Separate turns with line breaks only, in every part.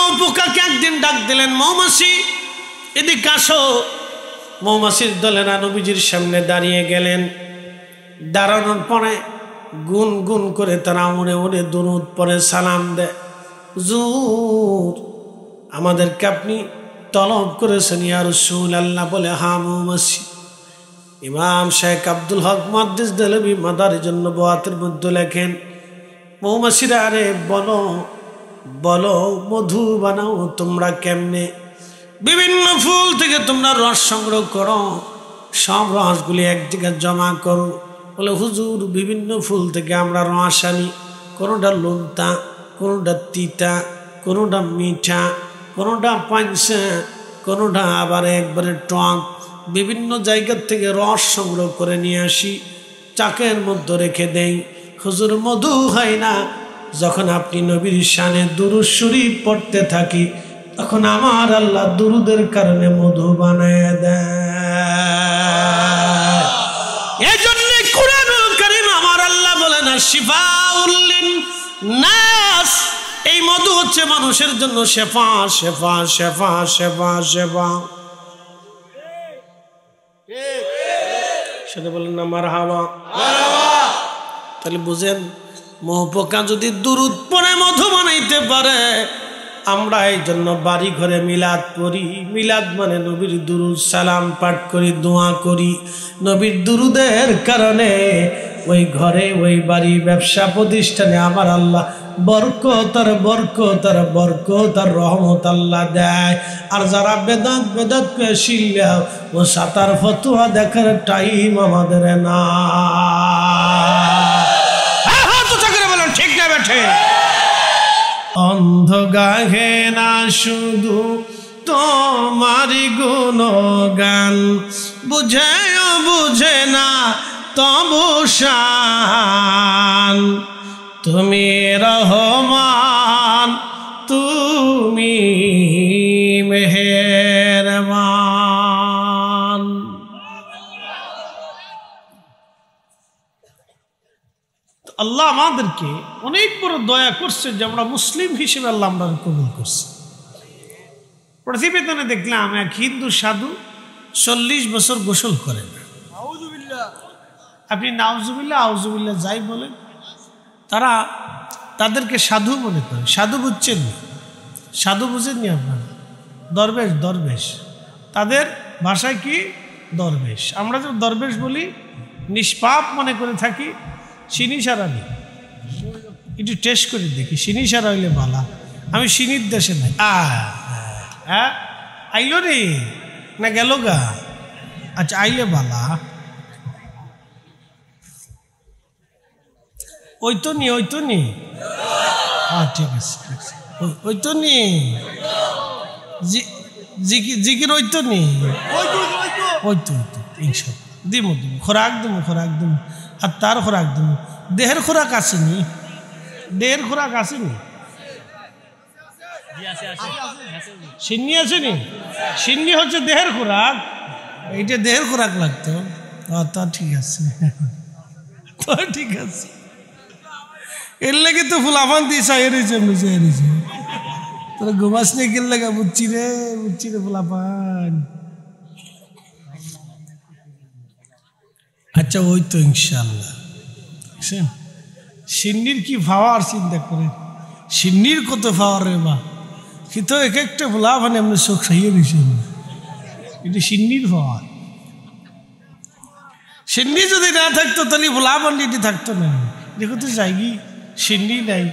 মৌপোকাকে একদিন ডাক দিলেন, মৌমাছি এদিকে আসো। মৌমাছির দলেরা নবীজির সামনে দাঁড়িয়ে গেলেন। দাঁড়ানোর পরে গুন গুন করে তারা উড়ে উড়ে দুরূদ পড়ে সালাম দেয়। হুজুর, আমাদেরকে আপনি তলব করেছেন ইয়া রাসূলুল্লাহ। বলে, হ্যাঁ মৌমাছি। ইমাম শেখ আব্দুল হক মুহাদ্দিস দেহলভী মাদারিজুন নবুওয়াতের মধ্যে লেখেন, মৌমাছিরা আরে বলো বলো মধু বানাও তোমরা কেমনে? বিভিন্ন ফুল থেকে তোমরা রস সংগ্রহ করো, সব রসগুলি এক জায়গায় জমা করো। বলে, হুজুর বিভিন্ন ফুল থেকে আমরা রস আনি, কোনোটা লুনতা, কোনোটা তিতা, কোনোটা মিঠা, কোনোটা পাঁচা, কোনোটা আবার একবারে টক। বিভিন্ন জায়গার থেকে রস সংগ্রহ করে নিয়ে আসি, চাকের মধ্যে রেখে দেই। হুজুর মধু হয় না। যখন আপনি নবীর শানে দুরূদ শরীফ পড়তে থাকি, তখন আমার আল্লাহ দুরূদের কারণে মধু বানায় দেয়। এই জন্য কুরআনুল কারীম আমার আল্লাহ বলেন, শিফাউল লিন-নাস, এই মধু হচ্ছে মানুষের জন্য শেফা, শেফা, শেফা, শেফা, শেফা। সেটা বলেন না মারহাবা। তাহলে বুঝেন, মৌপোকা যদি দুরূদ পড়ে মধু বানাইতে পারে, আমরা এই জন্য বাড়ি ঘরে মিলাদ পড়ি। মিলাদ মানে নবীর দুরূদ সালাম পাঠ করি, দোয়া করি। নবীর দুরূদের কারণে ওই ঘরে, ওই বাড়ি, ব্যবসা প্রতিষ্ঠানে আমার আল্লাহ বরকত আর বরকত আর বরকত আর রহমত আল্লাহ দেয়। আর যারা বেদাত বেদাত করে শিল্লাও, ও সাতার ফতুয়া দেখার টাইম আমাদের না। ঠিক না বেঠে? অন্ধ গাহে না শুধু তোমারি গুণগান, বুঝেও বুঝে না তবু শান। তুমি রহমান, তুমি মেহেরবান। আল্লাহ আমাদেরকে অনেক বড় দয়া করছে যে আমরা মুসলিম হিসেবে আল্লাহ আমরা কবুল করছে। প্রতিবেদনে দেখলাম এক হিন্দু সাধু 40 বছর গোসল করেন। আপনি নাউজুবিল্লাহ আউজুবিল্লাহ যাই বলেন, তারা তাদেরকে সাধু মনে করে। সাধু বুঝছেন না? সাধু বুঝেননি আপনারা? দরবেশ, দরবেশ তাদের ভাষায় কি? দরবেশ। আমরা যে দরবেশ বলি, নিষ্পাপ মনে করে থাকি। চিনি সারা নেই, একটু টেস্ট করে দেখি, চিনি সারা হইলে ভালা। আমি চিনির দেশে নাই। হ্যাঁ আইলো রে না গেল গা? আচ্ছা আইলে বালা। ওই তো নি, ওই তো নি। হ্যাঁ ঠিক আছে, ওই তো নি। জিকির ওই তো নি, ওই তো এইসব দিম দিম খোরাক দিম, খোরাক দিম। আর তার খোরাক দিম, দেহের খোরাক আসেনি, দেহের খোরাক আসেনি। সিন্নি আসেনি? সিন্নি হচ্ছে দেহের খোরাক, এইটা দেহের খোরাক লাগতো। তা ঠিক আছে, তো ঠিক আছে। এর লেগে তো ফুলাফান দিয়ে চাই রয়েছে, তোরা ঘুমাস নিয়ে গেল লেগে। বুঝছি রে ফুলাফান। আচ্ছা ওই তো ইনশাল্লাহ। সিন্নির কি পাওয়ার চিন্তা করে, সিন্নির কত পাওয়ার রে বা। কিন্তু এক একটা ফুলাফান এমনি চোখ খাইয়ে দিয়েছেন, এটা সিন্নির পাওয়ার। সিন্নি যদি না থাকতো তাহলে ফুলাফান এটি থাকতো না। দেখো তো যাইগি, সিন্নি নাই,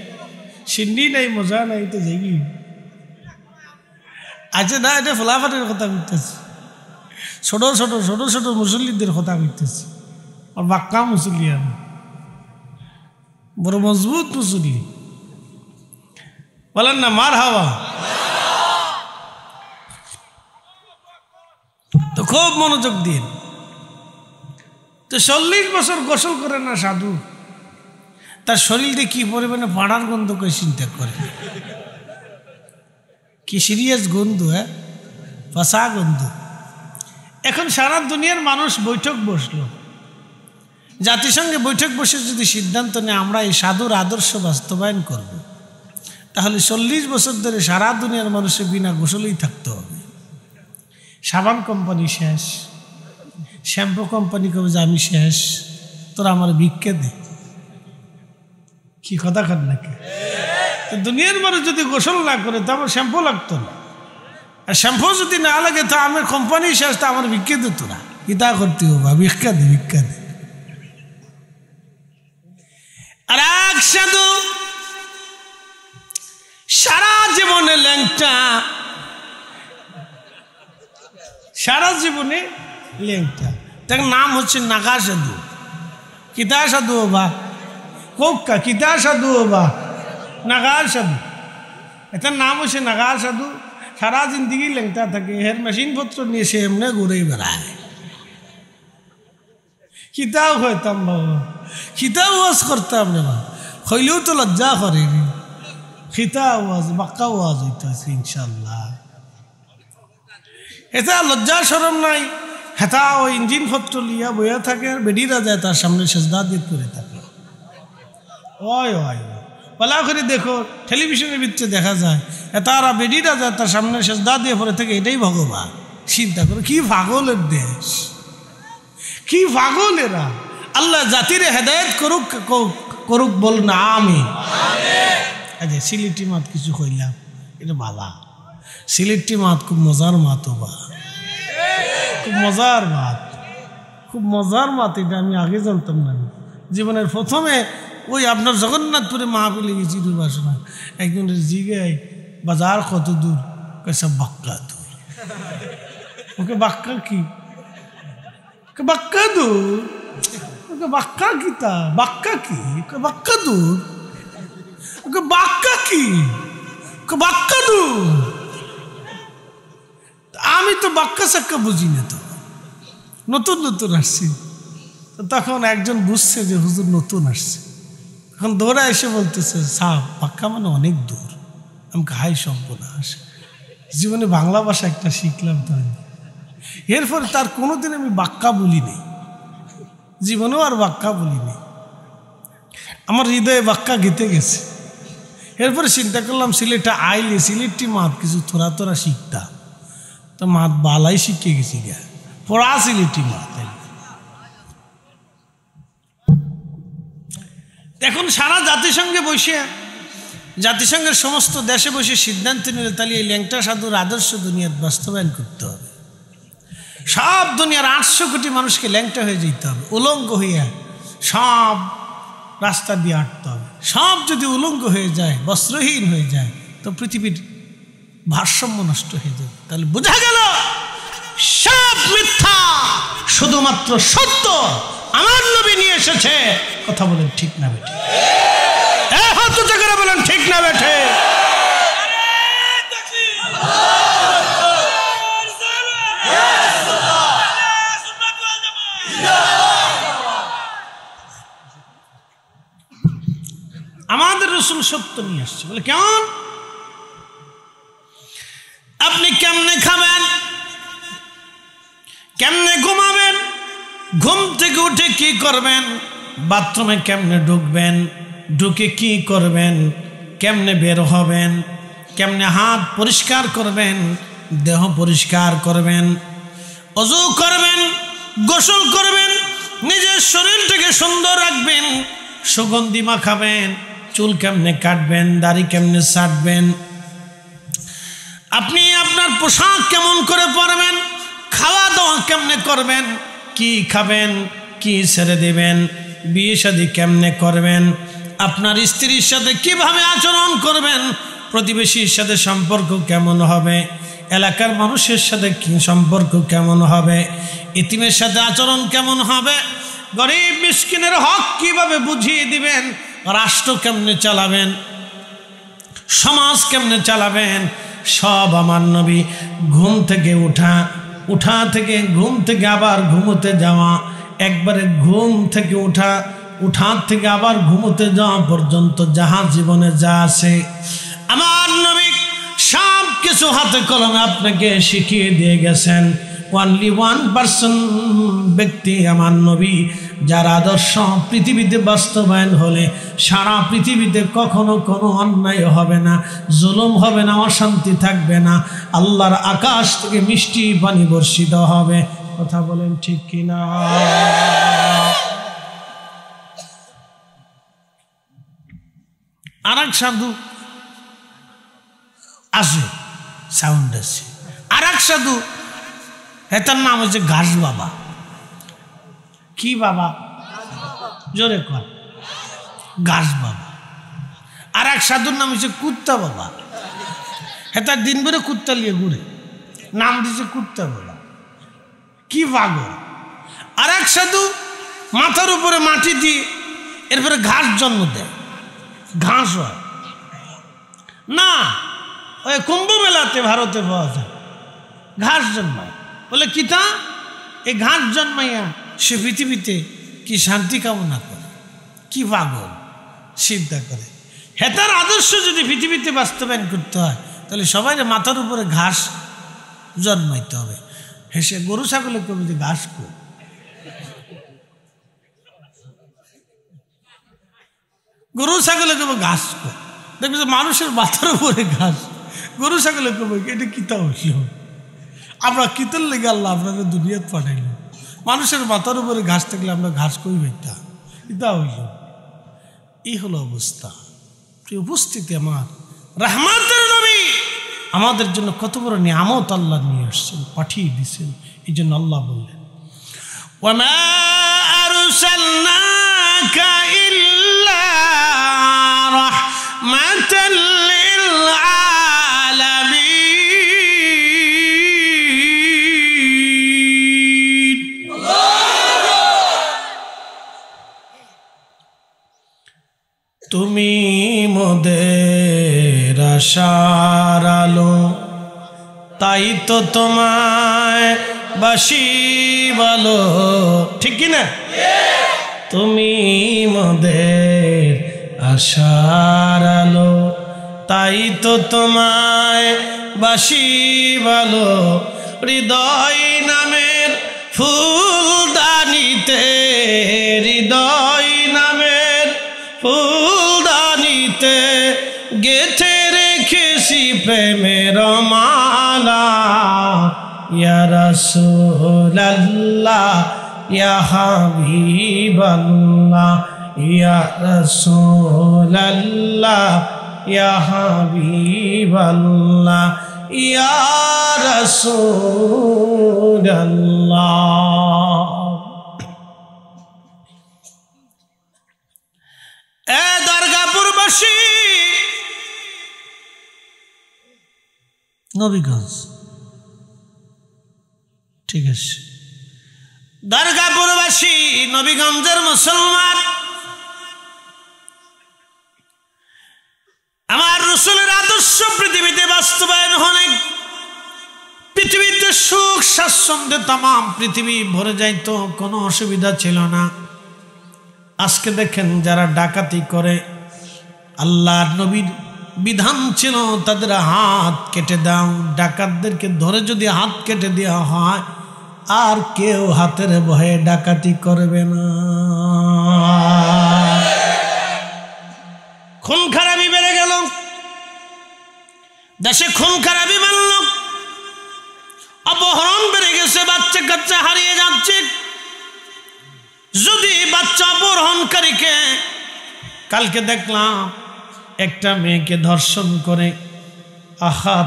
সিন্নি নাই, মজা নাই, তো যাইগি। আচ্ছা না, এটা ফুলাফানের কথা বলতেছি, ছোট ছোট ছোট ছোট মুসল্লিদের কথা বলতেছি। আর বাক্কা মুসল্লি, আমি বড় মজবুত মুসল্লি। বলেন না মার হাওয়া। তো খুব মনোযোগ দিন। তো 40 বছর গোসল করে না সাধু, তার শরীরে কি পরিমাণে পাড়ার গন্ধ করে চিন্তা করে। কি সিরিয়াস গন্ধ, হ্যাঁ ফাঁসা গন্ধ। এখন সারা দুনিয়ার মানুষ বৈঠক বসলো, জাতিসংঘে বৈঠক বসে যদি সিদ্ধান্ত নেয় আমরা এই সাধুর আদর্শ বাস্তবায়ন করব, তাহলে 40 বছর ধরে সারা দুনিয়ার মানুষের বিনা গোসলেই থাকতে হবে। সাবান কোম্পানি শেষ, শ্যাম্পু কোম্পানি কবে যে আমি শেষ, তোরা আমার ভিক্ষে দে। কি কথা খান নাকি? দুনিয়ার মানুষ যদি গোসল না করে তো আমার শ্যাম্পু লাগতো না, আর শ্যাম্পু যদি না লাগে তো আমার কোম্পানি শেষ, তো আমার ভিক্ষে দে। তোরা কিতা করতে হবে? ভিক্ষা দে, ভিক্ষা দে। আর এক সাধু সারা জীবনে ল্যাংটা, সারা জীবনে ল্যাংটা। তার নাম হচ্ছে নাগা সাধু। কিতা সাধু বা কোকা, কিতা সাধু বা নাগা সাধু। এটার নাম হচ্ছে নাগা সাধু। সারা জিন্দগি ল্যাংটা থাকে, এর মেশিন পত্র নিয়ে সে এমনি ঘুরেই বেড়ায়। কিতাও হইতাম বাবা, কিতাও ওয়াজ করতাম না, হইলেও তো লজ্জা করে। খিতা ওয়াজ, বাক্কা ওয়াজ হইতে আছে ইনশাল্লাহ। এটা লজ্জা শরম নাই। হেতা ওই ইঞ্জিন পত্র লিয়া বইয়া থাকে, আর বেডিরা যায় তার সামনে সেজদা দিয়ে করে থাকে। ওই ওই পালা করে দেখো, টেলিভিশনের ভিতরে দেখা যায় এতারা বেডিরা যায় তার সামনে সেজদা দিয়ে পড়ে থাকে। এটাই ভগবান। চিন্তা করো কি পাগলের দেশ, কি পাগল এরা। আল্লাহ জাতির হেদায়েত করুক, করুক বল না আমি। আচ্ছা, সিলেটি মাত কিছু কইলাম, এটা বালা। সিলেটি মাত খুব মজার মাত, খুব মজার মাত, খুব মজার মাত। এটা আমি আগে জানতাম না। জীবনের প্রথমে ওই আপনার জগন্নাথপুরে মাহফিলে গেছি দুর্বাসনা, একজনের জিগায় বাজার কত দূর, কেসা বাক্কা দূর। ওকে বাক্কা কি? বাক্কা দূর। ওকে বাক্কা কিতা? বাক্কা কি? বাক্কা দূর। ওকে বাক্কা কি? বাক্কা দূর। আমি তো বাক্কা সাক্কা বুঝি না, তো নতুন নতুন আসছি। তখন একজন বুঝছে যে হুজুর নতুন আসছে, এখন দৌড়া এসে বলতেছে সাহ বাক্কা মানে অনেক দূর। আমি হাই সর্বনাশ, জীবনে বাংলা ভাষা একটা শিখলাম তো। এরপর তার কোনোদিন আমি বাক্কা বলি নেই, জীবনেও আর বাক্কা বলি নেই। আমার হৃদয়ে বাক্কা গেঁথে গেছে। এরপরে চিন্তা করলাম সিলেটে আইলে সিলেটটি মাত কিছু থোড়া থোড়া শিখতাম, তো মাত বালাই শিখে গেছি গা, পড়া সিলেটি মাত। এখন সারা জাতিসংঘে বসে, জাতিসংঘের সমস্ত দেশে বসে সিদ্ধান্ত নিলে তাহলে এই ল্যাংটা সাধুর আদর্শ দুনিয়ার বাস্তবায়ন করতে হবে। সব দুনিয়ার 800 কোটি মানুষকে ল্যাংটা হয়ে যেতে হবে, উলঙ্গ হইয়া সব রাস্তা দিয়ে হাঁটতে হবে। সব যদি উলঙ্গ হয়ে যায়, বস্ত্রহীন হয়ে যায়, তো পৃথিবীর ভারসাম্য নষ্ট হয়ে যাবে। তাহলে বোঝা গেল সব মিথ্যা, শুধুমাত্র সত্য আমার নবী নিয়ে এসেছে। কথা বলেন ঠিক না বেঠে? হাত উঁচু করে বলেন ঠিক না বেঠে? আমাদের রাসূল সত্য নিয়ে আসছে। বলে কেমন? আপনি কেমনে খাবেন, কেমনে ঘুমাবেন, ঘুম থেকে উঠে কি করবেন, বাথরুমে কেমনে ঢুকবেন, ঢুকে কি করবেন, কেমনে বের হবেন, কেমনে হাত পরিষ্কার করবেন, দেহ পরিষ্কার করবেন, ওযু করবেন, গোসল করবেন, নিজের শরীরটাকে সুন্দর রাখবেন, সুগন্ধি মাখাবেন, চুল কেমনে কাটবেন, দাড়ি কেমনে ছাঁটবেন, আপনি আপনার পোশাক কেমন করে পরবেন, খাওয়া দাওয়া কেমনে করবেন, কি খাবেন, কি ছেড়ে দেবেন, বিয়ে শাদী কেমনে করবেন, আপনার স্ত্রীর সাথে কিভাবে আচরণ করবেন, প্রতিবেশীর সাথে সম্পর্ক কেমন হবে, এলাকার মানুষের সাথে কি সম্পর্ক কেমন হবে, ইতিমের সাথে আচরণ কেমন হবে, গরিব মিসকিনের হক কিভাবে বুঝিয়ে দিবেন, রাষ্ট্র কেমনে চালাবেন, সমাজ কেমনে চালাবেন, সব আমার নবী ঘুম থেকে উঠা থেকে ঘুম থেকে আবার ঘুমোতে যাওয়া, একবারে ঘুম থেকে উঠা থেকে আবার ঘুমোতে যাওয়া পর্যন্ত যাহা জীবনে যা আছে আমার নবী সব কিছু হাতে কলমে আপনাকে শিখিয়ে দিয়ে গেছেন। অনলি 1% ব্যক্তি আমার নবী যার আদর্শ পৃথিবীতে বাস্তবায়ন হলে সারা পৃথিবীতে কখনো কোনো অন্যায় হবে না, জুলুম হবে না, অশান্তি থাকবে না, আল্লাহর আকাশ থেকে মিষ্টি পানি বর্ষিত হবে। কথা বলেন ঠিক কিনা? আর এক সাধু আছে, সাউন্ড আছে, আর এক সাধু, তার নাম হচ্ছে ঘাস বাবা। কি বাবা? জোরে কর, ঘাস বাবা। আর এক সাধুর নাম হচ্ছে কুত্তা বাবা। তার দিন ভরে কুত্তা নিয়ে ঘুরে, নাম দিচ্ছে কুত্তা বাবা। কি পাগল! আর এক সাধু মাথার উপরে মাটি দিয়ে এরপরে ঘাস জন্ম দেয়, ঘাস হয় না। ওই কুম্ভ মেলাতে ভারতে পাওয়া যায়, ঘাস জন্মায়। বলে কি তা? এই ঘাস জন্মাইয়া সে পৃথিবীতে কি শান্তি কামনা করে। কি পাগল! চিন্তা করে, হেতার আদর্শ যদি পৃথিবীতে বাস্তবায়ন করতে হয় তাহলে সবাই মাথার উপরে ঘাস জন্মাইতে হবে। সে গরু ছাগলের কবি যে ঘাস কো, গরু ছাগলের কবে ঘাস কো, দেখবে যে মানুষের মাথার উপরে ঘাস, গরু ছাগলের কবে এটা কিতা হইল? আমরা কিতার লেগে আল্লাহ আপনাকে দুনিয়াত পাঠাইল। মানুষের মাথার উপরে ঘাস থাকলে আমরা ঘাস কই হইতা, কিতা হইল? এই হলো অবস্থা। উপস্থিতি আমার রহমতের নবী আমাদের জন্য কত বড় নিয়ামত আল্লাহ নিয়ে আসছেন, পাঠিয়ে দিয়েছেন। এই জন্য আল্লাহ বললেন, ওয়ামা আরসালনাকা ইল্লা রাহমাতাল লিল আলামিন। তুমি মোদের আশার আলো, তাই তো তোমায় বাসি বলো। ঠিক কিনা? তুমি মোদের আশার আলো, তাই তো তোমায় বাসি বলো। হৃদয় নামের ফুলদানিতে, হৃদয় নামের ফুলদানিতে গেথে রেখেছি প্রেমের মালা। ইয়া রাসূলুল্লাহ, ইয়া হাবিবাল্লাহ, ইয়া রাসূলুল্লাহ, ইয়া হাবিবাল্লাহ, ইয়া রাসূলুল্লাহ। এ দুর্গাপুরবাসী, নবীগঞ্জ, ঠিক আছে, দুর্গাপুরবাসী, নবীগঞ্জের মুসলমান, আমার রাসূলের আদর্শ পৃথিবীতে বাস্তবায়ন হলে পৃথিবীতে সুখ স্বাচ্ছন্দ্যে তাম পৃথিবী ভরে যাইত, কোনো অসুবিধা ছিল না। আজকে দেখেন যারা ডাকাতি করে, আল্লাহর নবীর বিধান ছিল তাদের হাত কেটে দাও। ডাকাতদেরকে ধরে যদি হাত কেটে দেওয়া হয় আর কেউ হাতের ভয়ে ডাকাতি করবে না। খুন খারাপি বেড়ে গেল, দেশে খুন খারাপি মানল, অপহরণ বেড়ে গেছে, বাচ্চা কাচ্চা হারিয়ে যাচ্ছে। যদি বাচ্চা অপহরণকারীকে, কালকে দেখলাম একটা মেয়েকে ধর্ষণ করে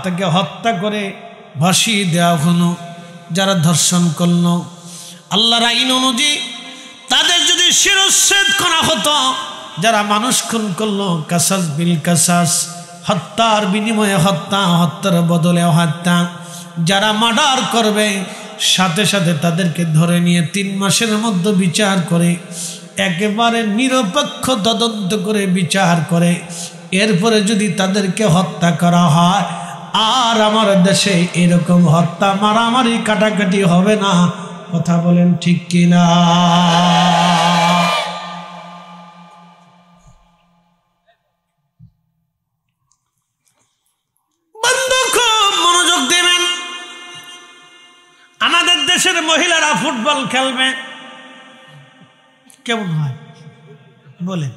তাকে হত্যা করে ভাসিয়ে দেওয়া হলো। যারা ধর্ষণ করলো, আল্লাহর আইন অনুযায়ী তাদের যদি শিরচ্ছেদ করা হতো। যারা মানুষ খুন করলো, কাসাস বিল কাসাস, হত্যার বিনিময়ে হত্যা, হত্যার বদলে হত্যা। যারা মার্ডার করবে সাথে সাথে তাদেরকে ধরে নিয়ে 3 মাসের মধ্যে বিচার করে, একেবারে নিরপেক্ষ তদন্ত করে বিচার করে, এরপরে যদি তাদেরকে হত্যা করা হয়, আর আমার দেশে এরকম হত্যা মারামারি কাটাকাটি হবে না। কথা বলেন ঠিক কিনা? বন্ধু খুব মনোযোগ দেবেন। আমাদের দেশের মহিলারা ফুটবল খেলবে,
কেমন হয় বলেন?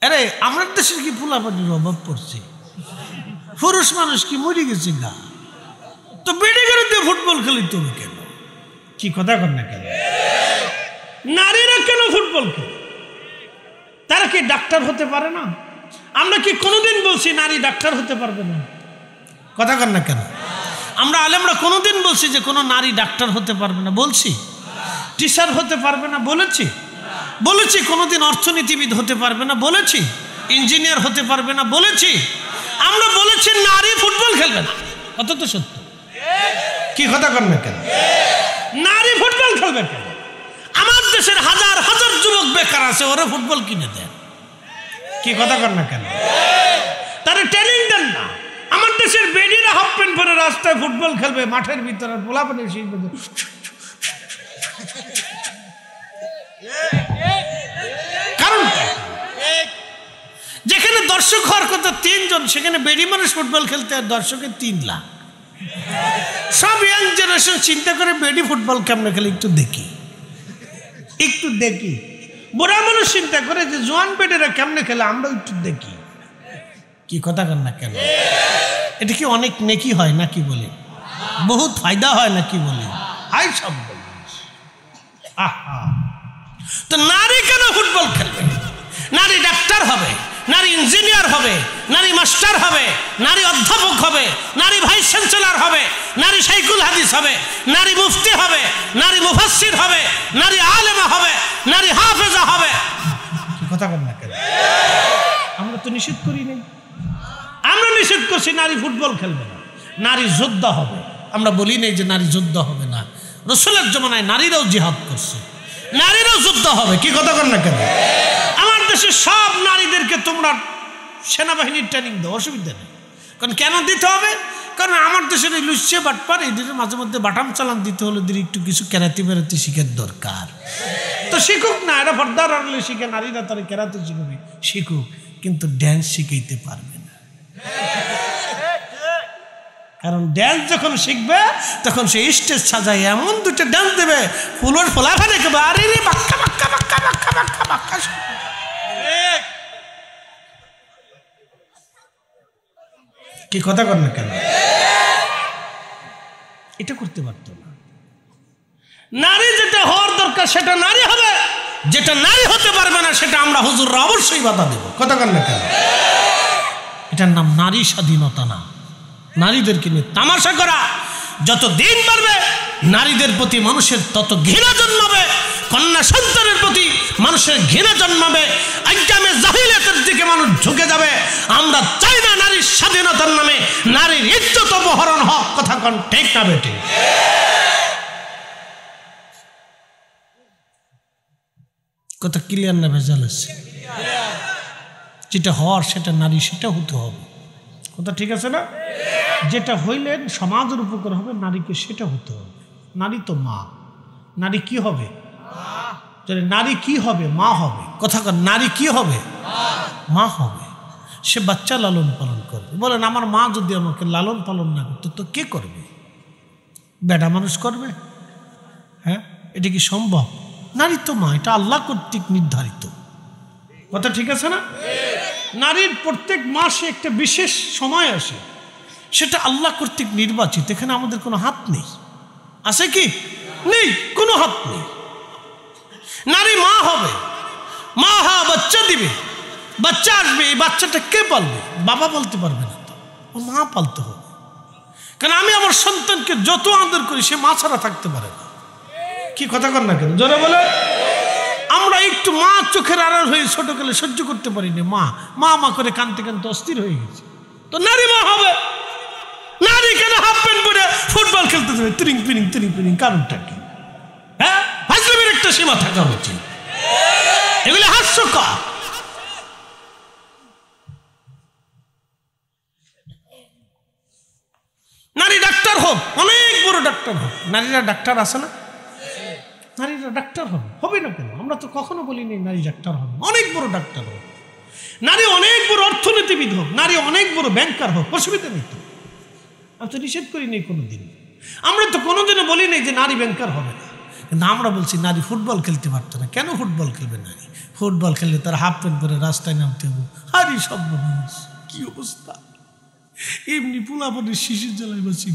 আরে আমার দেশের কি পোলাপানির অভাব পড়ছে? পুরুষ মানুষ কি মরে গেছে গা? তো বেড়ে গেলে দিয়ে ফুটবল খেলি তুমি কেন? কি কথা কর না কেন? নারীরা কেন ফুটবল খেলে? তারা কি ডাক্তার হতে পারে না? আমরা কি কোনোদিন বলছি নারী ডাক্তার হতে পারবে না? কথা কর না কেন? আমরা আলেমরা কোনোদিন বলছি যে কোনো নারী ডাক্তার হতে পারবে না? বলছি। টিচার হতে পারবে না? বলেছি। বলেছি কোনোদিন অর্থনীতিবিদ হতে পারবে না? বলেছি। ইঞ্জিনিয়ার হতে পারবে না? বলেছি। আমরা বলেছি নারী ফুটবল খেলবে না। কত তো সত্য। কি কথা কর না কেন? নারী ফুটবল খেলবে কেন? আমার দেশের হাজার হাজার যুবক বেকার আছে, ওরা ফুটবল কিনে দেন। কি কথা কর না কেন? তারা ট্রেনিং দেন না। আমার দেশের বেডিরা হাফ প্যান্ট পরে রাস্তায় ফুটবল খেলবে, মাঠের ভিতরে পোলাপানি শিখবে। কারণ যেখানে দর্শক হওয়ার কথা 3 জন, সেখানে বেডি মানুষ ফুটবল খেলতে আর দর্শকের 3 লাখ। সব ইয়াং জেনারেশন চিন্তা করে বেডি ফুটবল কেমনে খেলে একটু দেখি, একটু দেখি। বুড়া মানুষ চিন্তা করে যে জোয়ান বেডেরা কেমনে খেলে, আমরা একটু দেখি। কি কথা কর না কেন? এটা কি অনেক নেকি হয় নাকি বলে? বহুত ফায়দা হয় নাকি বলে? হাই সব বলে। আহা, তো নারী কেন ফুটবল খেলবে? নারী ডাক্তার হবে, নারী ইঞ্জিনিয়ার হবে, নারী মাস্টার হবে, নারী অধ্যাপক হবে, নারী ভাইস চ্যান্সেলর হবে, নারী শাইখুল হাদিস হবে, নারী মুফতি হবে, নারী মুফাসসির হবে, নারী আলেমা হবে, নারী হাফেজা হবে। কি কথা বল না কেন? আমরা তো নিষেধ করি নাই। আমরা নিষেধ করছি নারী ফুটবল খেলবে না, নারী যোদ্ধা হবে। আমরা বলি নাই যে নারী যোদ্ধা হবে না। রাসূলের জমানায় নারীরাও জিহাদ করছে, নারীরাও যোদ্ধা হবে। কি কথা কর না কেন? আমার দেশে সব নারীদেরকে তোমরা সেনাবাহিনীর ট্রেনিং দাও, অসুবিধা নেই। কারণ কেন দিতে হবে? কারণ আমার দেশের এই লুচ্চে বাটপার এদের মাঝে মধ্যে বাটাম চালান দিতে হলে একটু কিছু কেরাতি বেরাতি শিখার দরকার। তো শিখুক না, এরা ফর্দার আনলে শিখে, নারীরা তারা কেরাতে শিখবে, শিখুক, কিন্তু ড্যান্স শিখাইতে পারবে না। কারণ ড্যান্স যখন শিখবে তখন সে স্টেজ সাজায় এমন 2টা ড্যান্স দেবে, ফুলোর ফোলা ফেলে দেবে, আরে রে বাক্কা বাক্কা বাক্কা বাক্কা বাক্কা বাক্কা। কি কথা কর না কেন? এটা করতে পারতো না। নারী যেটা হওয়ার দরকার সেটা নারী হবে, যেটা নারী হতে পারবে না সেটা আমরা হুজুররা অবশ্যই বাধা দেব। কথা কর না কেন? এটার নাম নারী স্বাধীনতা না, নারীদেরকে নিয়ে তামাশা করা। যত দিন বাড়বে নারীদের প্রতি মানুষের তত ঘৃণা জন্মাবে, কন্যা সন্তানের প্রতি মানুষের ঘৃণা জন্মাবে, আইয়ামে জাহিলিয়াতের দিকে মানুষ ঝুঁকে যাবে। আমরা চাই না নারীর স্বাধীনতার নামে নারীর ইজ্জত অপহরণ হোক। কথা কোন ঠিক না বেটি? কথা ক্লিয়ার না ভেজাল আছে? যেটা হওয়ার সেটা নারী, সেটা হতে হবে। কথা ঠিক আছে না? যেটা হইলে সমাজের উপকার হবে নারীকে, সেটা হতে হবে। নারী তো মা, নারী কি হবে? নারী কি হবে? মা হবে। কথা কর, নারী কি হবে? মা হবে। সে বাচ্চা লালন পালন করবে। বলেন আমার মা যদি আমাকে লালন পালন না করতো তো কে করবে? বেটা মানুষ করবে? হ্যাঁ, এটা কি সম্ভব? নারী তো মা, এটা আল্লাহ কর্তৃক নির্ধারিত। কথা ঠিক আছে না? নারীর প্রত্যেক মাসে একটা বিশেষ সময় আসে, সেটা আল্লাহ কর্তৃক নির্বাচিত। এখানে আমাদের কোনো হাত নেই। আছে কি? নেই, কোনো হাত নেই। নারী মা হবে, মা বাচ্চা দিবে, বাচ্চা আসবে। এই বাচ্চাটা কে পালবে? বাবা বলতে পারবে না, তো ও মা পালতে হবে। কারণ আমি আমার সন্তানকে যত আদর করি সে মা ছাড়া থাকতে পারে না। কি কথা কর না কেন? জোরে বলে। আমরা একটু মা চোখের আড়াল হয়ে ছোট গেলে সহ্য করতে পারিনি। মা মা মা করে কানতে কানতে অস্থির হয়ে গেছে। তো নারী মা হবে। নারী কেন হাফ প্যান্ট পরে ফুটবল খেলতে যাবে? তিরিং পিরিং তিরিং পিরিং, কারণটা কি? হ্যাঁ, ফাজলামির একটা সীমা থাকা উচিত। এগুলো হাস্যকর। নারী ডাক্তার হোক, অনেক বড় ডাক্তার হোক। নারীরা ডাক্তার আছে না? নারীরা ডাক্তার হবে, হবে না কেন? আমরা তো কখনো বলিনি নারী ডাক্তার হবে। অনেক বড় ডাক্তার হোক, নারী অনেক বড় অর্থনীতিবিদ হোক, নারী অনেক বড় ব্যাংকার হোক, অসুবিধা নেই তো। আমি তো নিষেধ করি নেই কোনোদিন। আমরা তো কোনোদিনও বলি নাই যে নারী ব্যাংকার হবে না। কিন্তু আমরা বলছি নারী ফুটবল খেলতে পারতো না। কেন ফুটবল খেলবে নারী? ফুটবল খেললে তার হাফ প্যান্ট পরে রাস্তায় নামতে হবে। আরে সব মানুষ কি অবস্থা! এমনি পোলাপানের শিশির জ্বালায় বাঁচি,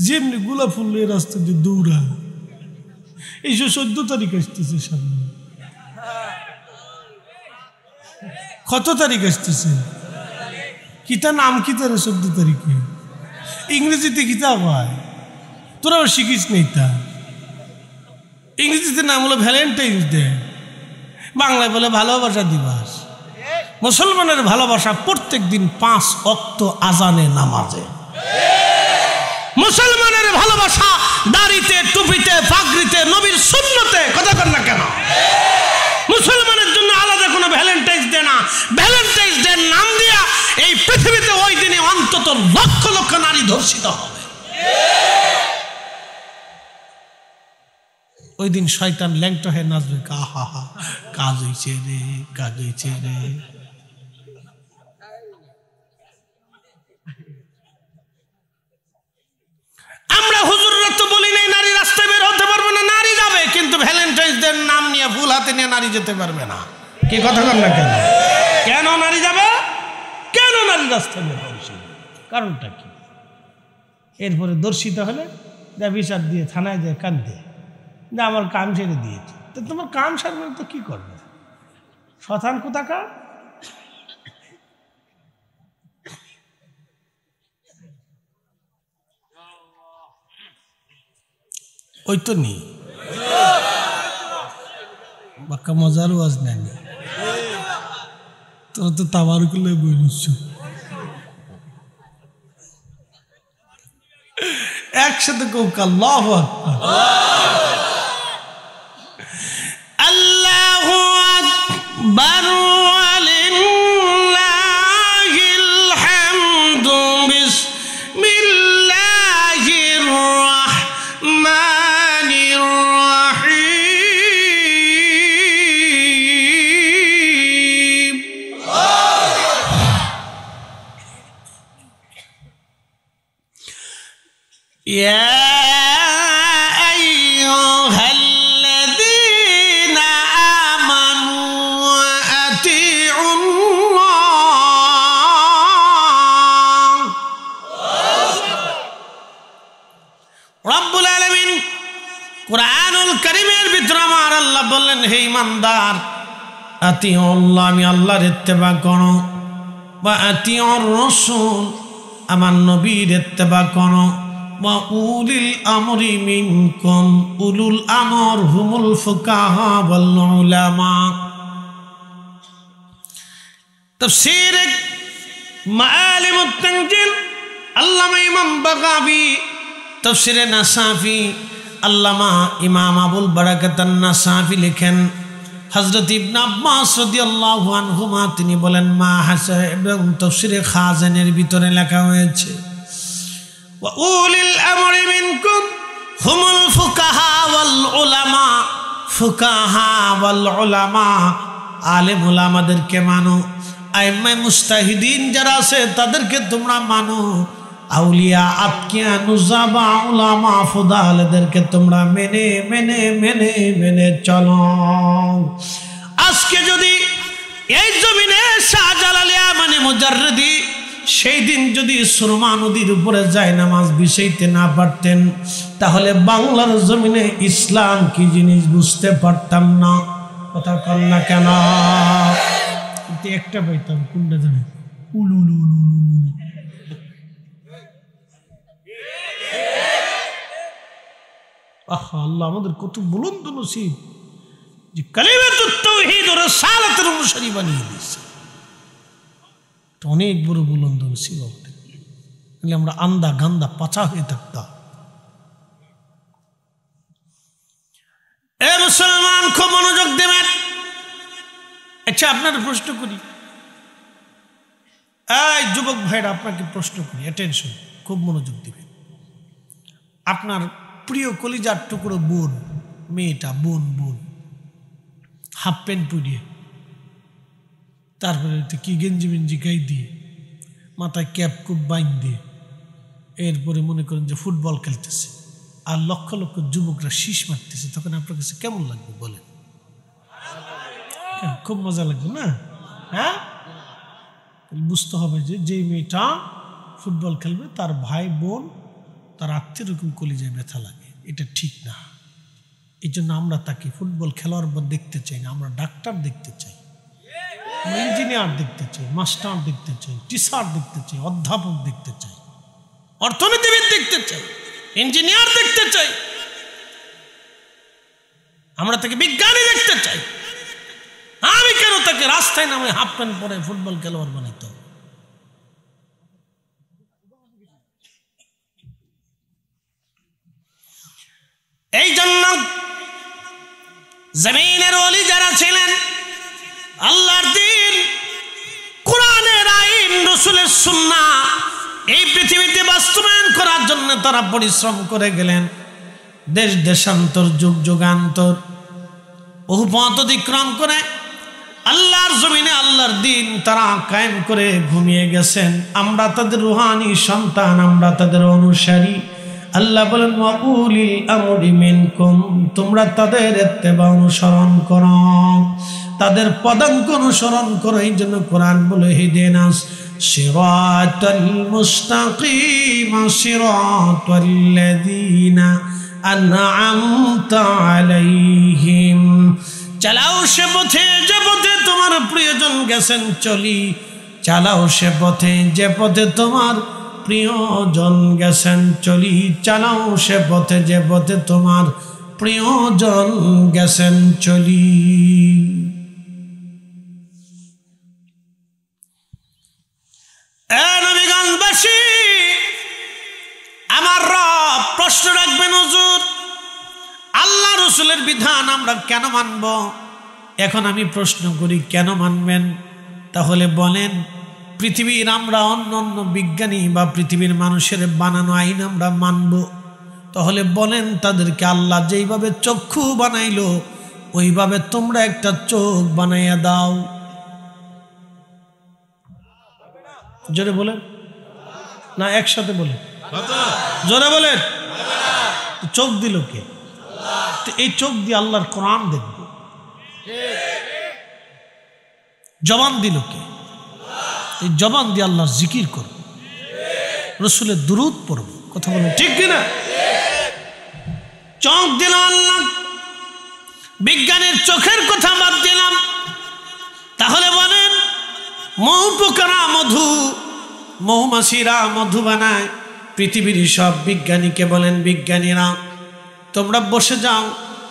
যেমনি গোলাপ ফুল রাস্তা দিয়ে দৌড়া। এইসব 14 তারিখ আসতেছে সামনে। কত তারিখ আসতেছে? কিতা নাম কি তার 14 তারিখে? ইংরেজিতে কিতা হয়? তোরা শিখিস নেই তা। ইংরেজিতে নাম হলো ভ্যালেন্টাইন্স ডে, বাংলায় বলে ভালোবাসা দিবস। মুসলমানের ভালোবাসা প্রত্যেক দিন 5 ওয়াক্ত আজানে নামাজে। মুসলমানের ভালোবাসা দাড়িতে, টুপিতে, পাগড়িতে, নবীর সুন্নতে। কথা কর না কেন? মুসলমানের জন্য আলাদা কোনো ভ্যালেন্টাইন্স ডে না। ভ্যালেন্টাইন্স ডে নাম দিয়া এই পৃথিবীতে ওই দিনে অন্তত লক্ষ লক্ষ নারী ধর্ষিত হবে। ওই দিন শয়তান ল্যাংটো হয়ে নাচবে, কাহা হা, কাজ হয়েছে রে, কাজ হয়েছে রে। আমরা হুজুররা তো বলি নাই নারী রাস্তায় বের হতে পারবে না, নারী যাবে, কিন্তু ভ্যালেন্টাইন্স ডে নাম নিয়ে ফুল হাতে নিয়ে নারী যেতে পারবে না। কি কথা বল না কেন? কেন নারী যাবে? কেন নারী রাস্তায় বের হচ্ছে? কারণটা কি? এরপরে দর্শিত হলে যা বিচার দিয়ে থানায় যায় কান্দে, যে আমার কাম ছেড়ে দিয়েছে। তো তোমার কাম সারবে তো কি করবে? শতান কোথাকার? ওই তো নেই, বাক্কা মজারও আজ নেই। তোরা তো তাবার করলে বই নিচ্ছ। একসাথে কোক আল্লাহু আকবার, আল্লাহু আকবার, ওয়ালিল্লাহিল হামদু, বিসমিল্লাহির রাহমানির রাহিম। ইয়া কুরআনুল কারীমের ভিতরে আমার আল্লাহ বললেন, হে ঈমানদার, আতিউল্লাহ, আমি আল্লাহর ইত্তেবা করো, ওয়া আতিউর রাসূল, আমার নবীর ইত্তেবা করো, ওয়া উলিল আমরি মিনকুম, উলুল আমর হুমুল ফুকাহা ওয়াল উলামা। তাফসীর মাআলিমুত তানজিল আল্লামা ইমাম বাগাবী, তাফসীরে নাসাফি আল্লামা ইমাম আবুল বারাকাত আন-নাসাফি লিখেন, হযরত ইবনে আব্বাস রাদিয়াল্লাহু আনহুমা তিনি বলেন, মা হাসা, এবং তাফসীরে খাজানের ভিতরে লেখা হয়েছে, ওয়া উলিল আমরি মিনকুম হুমুল ফুকাহা ওয়াল উলামা। ফুকাহা ওয়াল উলামা, আলেম উলামাদেরকে মানো, আইম্মায়ে মুজতাহিদিন যারা আছে তাদেরকে তোমরা মানো, আউলিয়া, আতকিয়া, নুজাবা, উলামা, ফুদালদেরকে তোমরা মেনে মেনে মেনে মেনে চলো। আজকে যদি এই জমিনে শাহজালালিয়া মানে মুজাররিদি সেই দিন যদি সুরমা নদীর উপরে যায় নামাজ বিছাইতে না পারতেন, তাহলে বাংলার জমিনে ইসলাম কি জিনিস বুঝতে পারতাম না। কথা কর না কেন? কিন্তু একটা পাইতাম, কোনটা জানে? উলুলু। আহা, আল্লাহ আমাদের কত বুলন্দ নসিব যে কালিমাতুত তাওহীদ ও রিসালাতের অনুসারী বানিয়ে দিয়েছে। অনেক বড় বুলন্দ নসিব আমাদের। আমরা আন্দা গান্দা পাচা হয়ে থাকতাম। এ মুসলমান, খুব মনোযোগ দেবেন। আচ্ছা, আপনার প্রশ্ন করি, এই যুবক ভাইরা, আপনাকে প্রশ্ন করি, অ্যাটেনশন, খুব মনোযোগ দিবেন। আপনার প্রিয় কলিজার টুকরো বোন, মেয়েটা, বোন হাফ প্যান্ট পরিয়ে, তারপরে কি গেঞ্জি মেঞ্জি গাই দিয়ে, মাথায় ক্যাপ কুপ বাইন দিয়ে, এরপরে মনে করেন যে ফুটবল খেলতেছে, আর লক্ষ লক্ষ যুবকরা শীষ মারতেছে, তখন আপনার কাছে কেমন লাগবে বলেন? খুব মজা লাগবে না? হ্যাঁ, বুঝতে হবে যে যেই মেয়েটা ফুটবল খেলবে তার ভাই বোন তার আত্মীয় রকম কলিজায় ব্যথা লাগে, এটা ঠিক না। এই জন্য আমরা তাকে ফুটবল খেলোয়াড় দেখতে চাই না, আমরা ডাক্তার দেখতে চাই, ইঞ্জিনিয়ার দেখতে চাই, মাস্টার দেখতে চাই, টিচার দেখতে চাই, অধ্যাপক দেখতে চাই, অর্থনীতিবিদ দেখতে চাই, ইঞ্জিনিয়ার দেখতে চাই, আমরা তাকে বিজ্ঞানী দেখতে চাই। আমি কেন তাকে রাস্তায় নামে হাফ প্যান্ট পরে ফুটবল খেলোয়াড় বানাইতে হবে?
এই জন্য জমিনের ওলি যারা ছিলেন, আল্লাহর দ্বীন, কোরআনের আইন, রাসূলের সুন্নাহ এই পৃথিবীতে বাস্তবায়ন করার জন্য তারা পরিশ্রম করে গেলেন। দেশ দেশান্তর, যুগ যুগান্তর, বহু পথ অতিক্রম করে আল্লাহর জমিনে আল্লাহর দ্বীন তারা কায়েম করে ঘুমিয়ে গেছেন। আমরা তাদের রুহানি সন্তান, আমরা তাদের অনুসারী। আল্লাহ বলেন ওয়া উলিল আমরি মিনকুম, তোমরা তাদের ইত্তেবা অনুসরণ করো, তাদের পদাঙ্ক অনুসরণ করো। এই জন্য কোরআন বলে ইহদিনাস সিরাতাল মুস্তাকিম সিরাতাল লাযিনা আন'আমতা আলাইহিম, চালাও সে পথে যে পথে তোমার প্রিয়জন গেছেন চলি, চালাও সে পথে যে পথে তোমার প্রিয়জন গেছেন চলি, চালাও সে পথে যে পথে তোমার প্রিয়জন গেছেন চলি। নবীগঞ্জবাসী, আমার রব প্রশ্ন রাখবেন, হুজুর আল্লাহ রসুলের বিধান আমরা কেন মানব? এখন আমি প্রশ্ন করি, কেন মানবেন? তাহলে বলেন, পৃথিবীর আমরা অন্য অন্য বিজ্ঞানী বা পৃথিবীর মানুষের বানানো আইন আমরা মানব? তাহলে বলেন, তাদেরকে আল্লাহ যেইভাবে চক্ষু বানাইলো ওইভাবে তোমরা একটা চোখ বানাইয়া দাও। জোরে বলেন না, একসাথে বলেন, জোরে বলেন। চোখ দিল কে? এই চোখ দিয়ে আল্লাহর কোরআন দেখব। জবান দিল কে? এই জবান দিয়ে আল্লাহর জিকির করব, রসুলের দুরূদ পড়ব। কথা বলেন ঠিক কিনা? চোখ দিল আল্লাহ, বিজ্ঞানের চোখের কথা বাদ দিলাম। তাহলে বলেন, মৌ পোকারা মধু, মৌমাছিরা মধু বানায়, পৃথিবীর সব বিজ্ঞানীকে বলেন, বিজ্ঞানীরা তোমরা বসে যাও,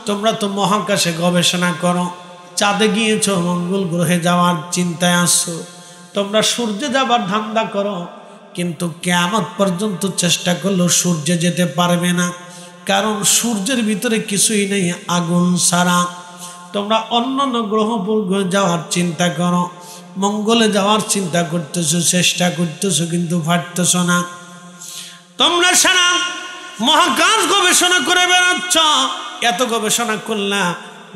তোমরা তো মহাকাশে গবেষণা করো, চাঁদে গিয়েছ, মঙ্গল গ্রহে যাওয়ার চিন্তায় আসছো, তোমরা সূর্যে যাবার ধান্দা করো, কিন্তু কিয়ামত পর্যন্ত চেষ্টা করলেও সূর্যে যেতে পারবে না, কারণ সূর্যের ভিতরে কিছুই নেই আগুন ছাড়া। তোমরা অন্য অন্য গ্রহ যাওয়ার চিন্তা করো, মঙ্গলে যাওয়ার চিন্তা করতেছো, চেষ্টা করতেছো, কিন্তু পারতেছ না। তোমরা সারা মহাকাশ গবেষণা করে বেড়াচ্ছ, এত গবেষণা করলা,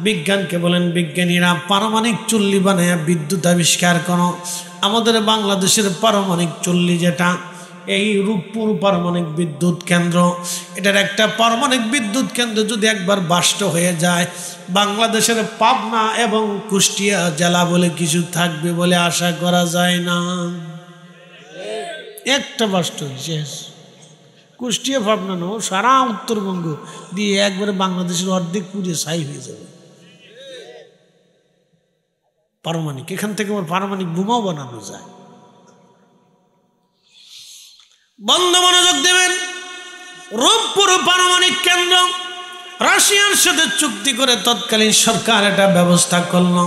বিজ্ঞানকে বলেন, বিজ্ঞানীরা পারমাণবিক চুল্লি বানায় বিদ্যুৎ আবিষ্কার করো। আমাদের বাংলাদেশের পারমাণবিক চুল্লি যেটা, এই রূপপুর পারমাণবিক বিদ্যুৎ কেন্দ্র, এটার একটা পারমাণবিক বিদ্যুৎ কেন্দ্র যদি একবার বাষ্ট হয়ে যায়, বাংলাদেশের পাবনা এবং কুষ্টিয়া জেলা বলে কিছু থাকবে বলে আশা করা যায় না। একটা বাষ্ট শেষ। কুষ্টিয়া পাবনা নো, সারা উত্তরবঙ্গ দিয়ে একবারে বাংলাদেশের অর্ধেক পুড়ে ছাই হয়ে যাবে। পারমাণবিক, এখান থেকে আমার পারমাণবিক বোমাও বানানো যায়। বন্ধ মনোযোগ দেবেন, রূপপুর পারমাণবিক কেন্দ্র রাশিয়ার সাথে চুক্তি করে তৎকালীন সরকার এটা ব্যবস্থা করল।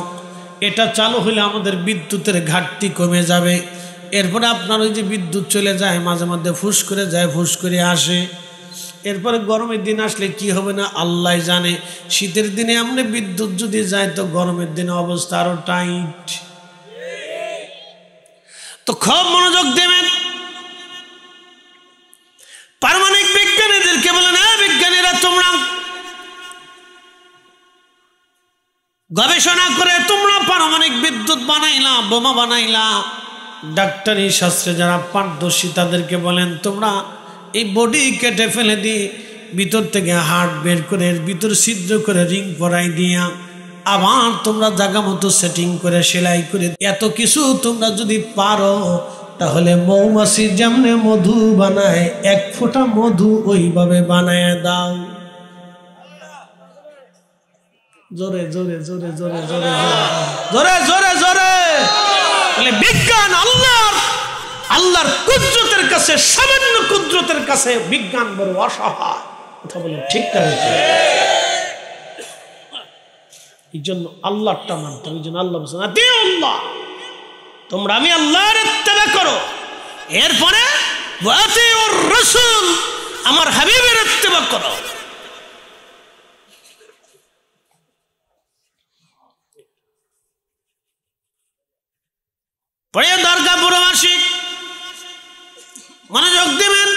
এটা চালু হলে আমাদের বিদ্যুতের ঘাটতি কমে যাবে। এরপরে আপনার ওই যে বিদ্যুৎ চলে যায়, মাঝে মধ্যে ফুস করে যায়, ফুস করে আসে, এরপরে গরমের দিন আসলে কি হবে না আল্লাহ জানে। শীতের দিনে এমনি বিদ্যুৎ যদি যায় তো গরমের দিনে অবস্থা আরো টাইট। তো খুব মনোযোগ দেবেন, পারমাণবিক বিজ্ঞানীদেরকে বলেন, হ্যাঁ বিজ্ঞানীরা তোমরা গবেষণা করে তোমরা পারমাণবিক বিদ্যুৎ বানাইলা, বোমা বানাইলা। ডাক্তারি শাস্ত্রে যারা পারদর্শী তাদেরকে বলেন, তোমরা এই বডি কেটে ফেলে দিয়ে ভিতর থেকে হাড় বের করে ভিতর ছিদ্র করে রিং পরাই দিয়া আবার তোমরা জায়গা মতো সেটিং করে সেলাই করে এত কিছু তোমরা যদি পারো তাহলে মৌমাছি যেমনে মধু বানায় এক ফোঁটা মধু ওইভাবে বানায় দাও। জোরে জোরে জোরে জোরে জোরে জোরে জোরে জোরে। তাহলে বিজ্ঞান আল্লাহর কুদরতের কাছে, সামান্য কুদরতের কাছে বিজ্ঞান বড় অসহায়। কথা বলেন ঠিক না? এই জন্য আল্লাহটা মানতে হবে। এই জন্য আল্লাহ বলছেন আল্লাহ, তোমরা আমি আল্লাহর ইত্তেবা করো, এরপরে ওয়াতিউর রাসূল, আমার হাবিবের ইত্তেবা করো। পরে দরগা পুরমাসি মনোযোগ দেবেন।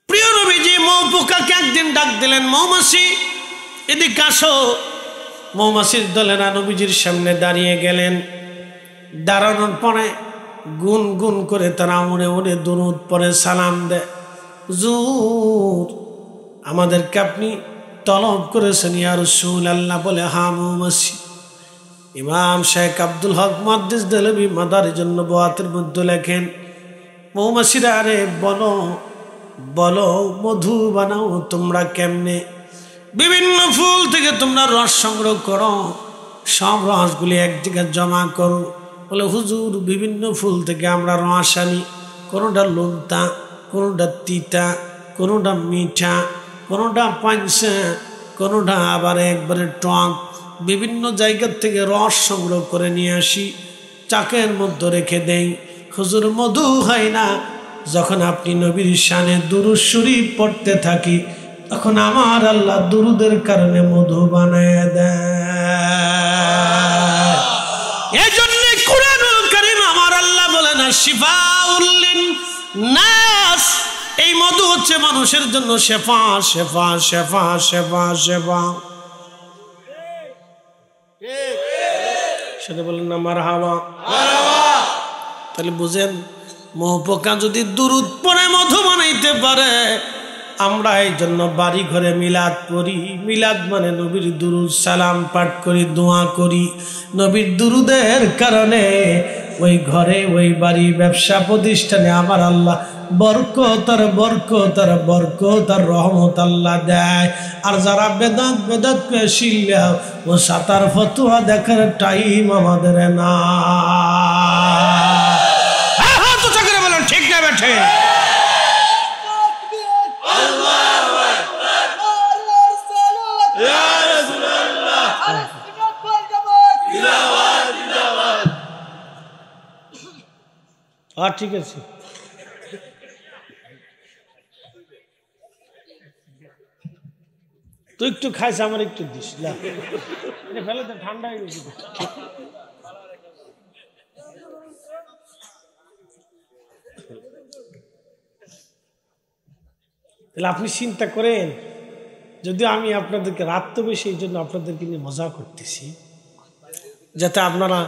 প্রিয় নবীজি মৌ পোকাকে একদিন ডাক দিলেন, মৌমাছি এদিকে আসো। মৌমাছির দলেরা নবীজির সামনে দাঁড়িয়ে গেলেন। দাঁড়ানোর পরে গুন গুন করে তারা উড়ে উড়ে দুরূদ পরে সালাম দেয়। হুজুর, আমাদেরকে আপনি তলব করেছেন ইয়া রাসূলুল্লাহ। বলে হ্যাঁ মৌমাছি। ইমাম শেখ আব্দুল হক মুহাদ্দিস দেহলভী মাদারিজুন নবুওয়াতের মধ্যে লেখেন, মৌমাছিরা আরে বলো বলো মধু বানাও তোমরা কেমনে? বিভিন্ন ফুল থেকে তোমরা রস সংগ্রহ করো, সব রসগুলি এক জায়গায় জমা করো। বলে হুজুর, বিভিন্ন ফুল থেকে আমরা রস আনি, কোনোটা লোনতা, কোনোটা তিতা, কোনোটা মিঠা, কোনোটা পাঁচা, কোনোটা আবার একবারে টক। বিভিন্ন জায়গার থেকে রস সংগ্রহ করে নিয়ে আসি, চাকের মধ্যে রেখে দেই। হুজুর, মধু হয় না। যখন আপনি নবীর শানে দুরূদ শরীফ পড়তে থাকি, তখন আমার আল্লাহ দুরুদের কারণে মধু বানায় দেয়। এই জন্য কুরআনুল কারীম আমার আল্লাহ বলেন শিফাউল লিন-নাস, এই মধু হচ্ছে মানুষের জন্য শেফা শেফা শেফা শেফা শেফা। সেটা বলেন না মারহাবা। তাহলে বুঝেন, মৌপোকা যদি দুরূদ পড়ে মধু বানাইতে পারে, আমরা এই জন্য বাড়ি ঘরে মিলাদ পড়ি। মিলাদ মানে নবীর দুরূদ সালাম পাঠ করি, দোয়া করি। নবীর দুরূদের কারণে ওই ঘরে, ওই বাড়ি, ব্যবসা প্রতিষ্ঠানে আমার আল্লাহ বরকত আর বরকত আর বরকত আর রহমত আল্লাহ দেয়। আর যারা বেদাত বেদাত পেশিল্লা ও সাতার ফতুয়া দেখার টাইম আমাদের না। বলেন ঠিক না বেঠে? ঠিক আছে, তুই একটু খাইছ, আমার একটু দিস। ফেলে তো ঠান্ডা হয়ে গেছে। তাহলে আপনি চিন্তা করেন, যদি আমি আপনাদেরকে রাত তো বেশি, এই জন্য আপনাদেরকে নিয়ে মজা করতেছি, যাতে আপনারা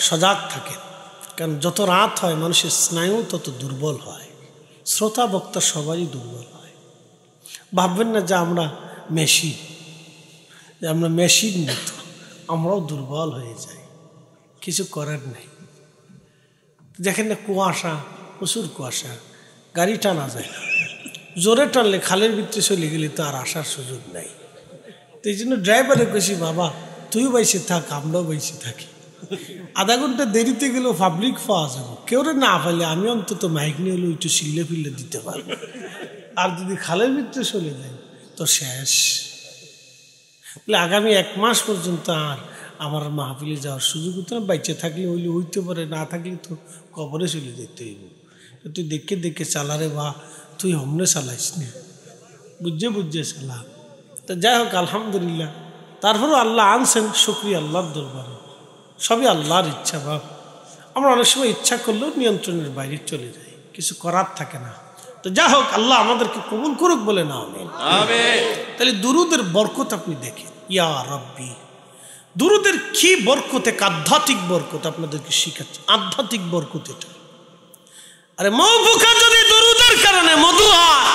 সজাগ থাকেন। কারণ যত রাত হয় মানুষের স্নায়ু তত দুর্বল হয়, শ্রোতা বক্তা সবারই দুর্বল হয়। ভাববেন না যে আমরা মেশিন, আমরা মেশিন মতো, আমরাও দুর্বল হয়ে যাই, কিছু করার নেই। দেখেন না, কুয়াশা, প্রচুর কুয়াশা, গাড়ি টানা যায় না। জোরে টানলে খালের ভিতরে চলে গেলে তো আর আসার সুযোগ নাই। তো এই জন্য ড্রাইভারে কেছি, বাবা তুইও বাইসে থাক, আমরাও বাইসে থাকি। আধা ঘন্টা দেরিতে গেলেও পাবলিক পাওয়া যাবে, কেউ না পাইলে আমি অন্তত মাইক নিয়ে হলেও একটু সিল্লে ফিল্লে দিতে পারবো। আর যদি খালের ভিতরে চলে যায় তো শেষ। বলে আগামী 1 মাস পর্যন্ত আর আমার মাহফিলে যাওয়ার সুযোগ হতো না। বাইচে থাকলে হইলে হইতে পারে, না থাকলে তো কবরে চলে যেতে হইব। তুই দেখে দেখে চালারে, বা তুই হমনে চালাইস না, বুঝে বুঝে চালা। তো যাই হোক, আলহামদুলিল্লাহ। তারপরেও আল্লাহ আনছেন, শুকরিয়া আল্লাহর দরবারে। সবই আল্লাহর ইচ্ছা। ভাব, আমরা অনেক সময় ইচ্ছা করলেও নিয়ন্ত্রণের বাইরে চলে যাই, কিছু করার থাকে না। তো যা হোক, আল্লাহ আমাদেরকে কবুল করুক বলে না আমিন। তাহলে দুরুদের বরকত আপনি দেখেন, ইয়া রব্বি। দুরুদের কি বরকত, এক আধ্যাত্মিক বরকত আপনাদেরকে শিখাচ্ছে। আধ্যাত্মিক বরকত এটা। আরে মৌ পোকা যদি দরুদের কারণে মধু হয়,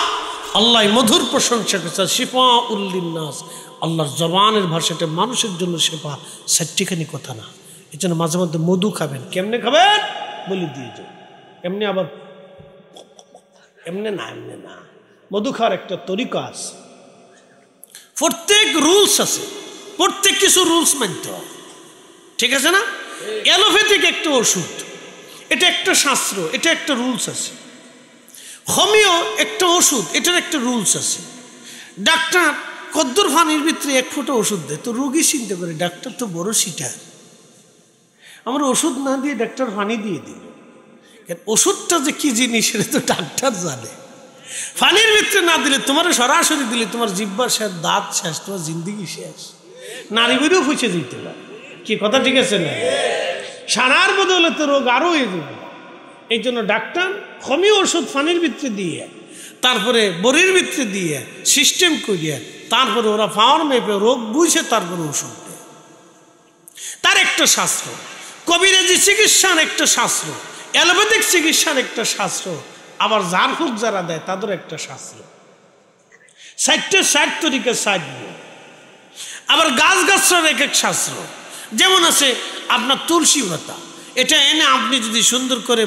আল্লাহ মধুর প্রশংসা করছে, শিফা উল্লিন্নাস, আল্লাহর জবানের ভাষাটা মানুষের জন্য শেফা, সাচ্চিখানি কথা না। এই জন্য মাঝে মধ্যে মধু খাবেন। কেমনে খাবেন বলে দিয়ে যাও, এমনি আবার এমনি না, এমনি না, মধু খাওয়ার একটা তরিকা আছে, প্রত্যেক রুলস আছে, প্রত্যেক কিছু রুলস মানতে হয়, ঠিক আছে না? অ্যালোপ্যাথিক একটা ওষুধ, এটা একটা শাস্ত্র, এটা একটা রুলস আছে। হোমিও একটা ওষুধ, এটার একটা রুলস আছে। ডাক্তার কদ্দুর ফানির ভিতরে 1 ফোঁটা ওষুধ দেয়, তো রোগী চিন্তা করে ডাক্তার তো বড় সিটার, আমার ওষুধ না দিয়ে ডাক্তার ফানি দিয়ে দিল। ওষুধটা যে কি জিনিস সেটা তো ডাক্তার জানে। ফানির ভিতরে না দিলে, তোমার সরাসরি দিলে তোমার জিহ্বা শেষ, দাঁত শেষ, তোমার জিন্দিগি শেষ, নারী বেরিয়েও ফুঁচে দিতে পারে। কি কথা ঠিক আছে না? সারার বদলে তো রোগ আরো হয়ে যাবে। এই জন্য ডাক্তার হোমিও ওষুধ ফানির ভিতরে দিয়ে, তারপরে বড়ির ভিতরে দিয়ে সিস্টেম করিয়া, তারপরে ওরা পাওয়ার মেপে রোগ বুঝে তারপরে ওষুধ দেয়। তার একটা শাস্ত্র, কবিরাজি চিকিৎসার একটা শাস্ত্র, অ্যালোপ্যাথিক চিকিৎসার একটা শাস্ত্র, আবার ঝাড়ফুঁক যারা দেয় তাদের একটা শাস্ত্র। 60 তরিকা 60। আবার গাছগাছরার এক এক শাস্ত্র। যেমন আছে আপনার তুলসী পাতা, এটা এনে আপনি যদি সুন্দর করে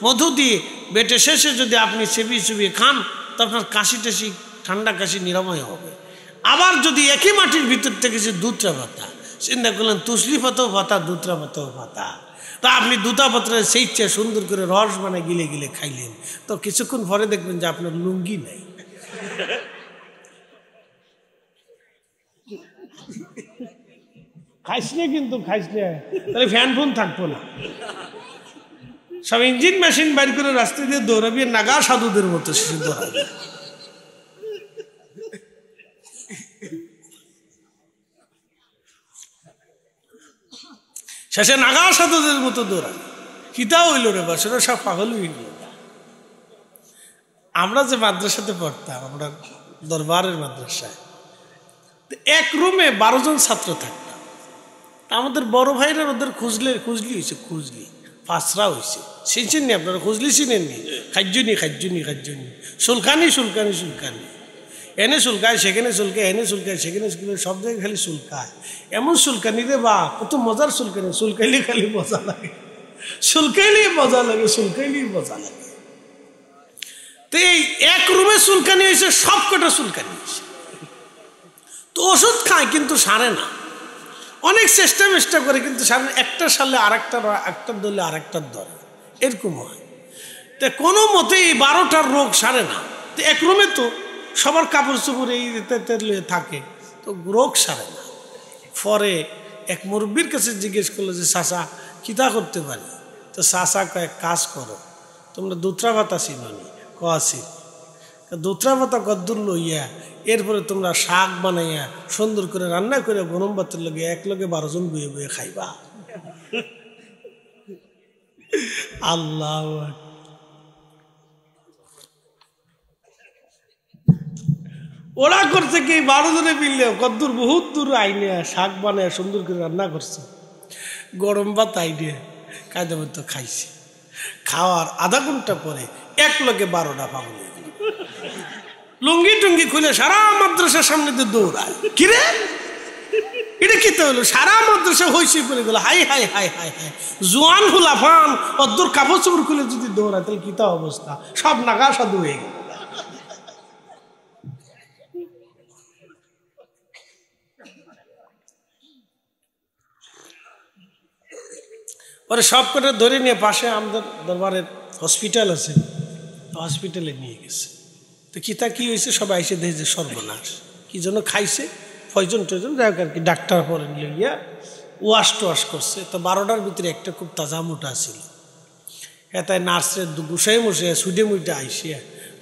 মধু দিয়ে বেটে শেষে যদি আপনি চেপিয়ে চেপিয়ে খান, তো আপনার কাশি টাশি, ঠান্ডা কাশি নিরাময় হবে। আবার যদি একই মাটির ভিতর থেকে যে দুধরা পাতা, চিন্তা করলেন তুলসী পাতাও পাতা, দুধরা পাতাও পাতা, তা আপনি দুটা পাত্রের সেই চেয়ে সুন্দর করে রস বানায় গিলে গিলে খাইলেন, তো কিছুক্ষণ পরে দেখবেন যে আপনার লুঙ্গি নেই। খাইসলে কিন্তু খাইসলে তাহলে ফ্যান ফোন থাকবো না, সব ইঞ্জিন মেশিন বাইর করে রাস্তা দিয়ে দৌড়াবি, নাগা সাধুদের মতো সিদ্ধ হবে। শেষে নাগা সাধুদের মতো দৌড়াবে। কিতা হইল রে বা, সেটা সব পাগল হইল। আমরা যে মাদ্রাসাতে পড়তাম, আমরা দরবারের মাদ্রাসায়, এক রুমে 12 জন ছাত্র থাকতাম। আমাদের বড় ভাইরা ওদের খুঁজলি হয়েছে, খুঁজলি পাঁচরা হয়েছে, চিনছেননি আপনারা? খুঁজলি চিনেননি? খাজ্জুনি সুলকানি এনে সুলকায়, সেখানে চুলকায়, এনে চুলকায়, সেখানে চুলকায়, সব জায়গায় খালি চুলকায়। এমন চুলকানি রে বা, কত মজার চুলকানি, চুলকাইলে খালি মজা লাগে, চুলকাইলেই মজা লাগে। তো এই এক রুমে চুলকানি হয়েছে, সব কটা চুলকানি হয়েছে। তো ওষুধ খায় কিন্তু সারে না, অনেক চেষ্টা করে কিন্তু সারে। একটা সারলে একটা ধরলে আরেকটার ধরে, এরকম হয়। তো কোনো মতে এই 12টার রোগ সারে না। তো এক রুমে তো সবার কাপড় চোপড় এই থাকে, তো রোগ সারে না। পরে এক মুরব্বীর কাছে জিজ্ঞেস করলো যে চাচা কিতা করতে পারি? তো চাচা কয়েক কাজ করো, তোমরা দুত্রা ভাতা চিনি? কাছি দুত্রা ভাতা কদ্দুর লইয়া, এরপরে তোমরা শাক বানাইয়া সুন্দর করে রান্না করে গরম ভাতের লগে এক লগে 12 জন বয়ে বয়ে খাইবা। আল্লাহ, ওরা করছে কি 12 জনে মিললে কদ্দুর বহুত দূর আইনে শাক বানায় সুন্দর করে রান্না করছে, গরম ভাত আইনে কায়দা মতো খাইছে। খাওয়ার আধা ঘন্টা পরে এক লগে 12টা পাগল হয়ে গেল, লুঙ্গি টুঙ্গি খুলে সারা মাদ্রাসার সামনে দিয়ে দৌড়ায়। কিরে এটা কি তো হলো? সারা মাদ্রাসা হয়েছে বলে গেল, high high high high high, জোয়ান হুলাফান অদ্দুর কাপড় চোপড় খুলে যদি দৌড়ায় তাহলে কিতা অবস্থা, সব নাগা সাধু হয়ে গেল। পরে সব কটা ধরে নিয়ে পাশে আমাদের দরবারের হসপিটাল আছে, হসপিটালে নিয়ে গেছে। তো কিতা কি হয়েছে, সবাই এসে দেখে যে সর্বনাশ, কি জন্য খাইছে, পয়জন টয়জন, যাই হোক আর কি। ডাক্তার পরে নিয়ে গিয়া ওয়াশ টোয়াশ করছে। তো 12টার ভিতরে একটা খুব তাজা মোটা ছিল, তাই নার্সের গুসাই মশাই সুডে মুইটা আইসে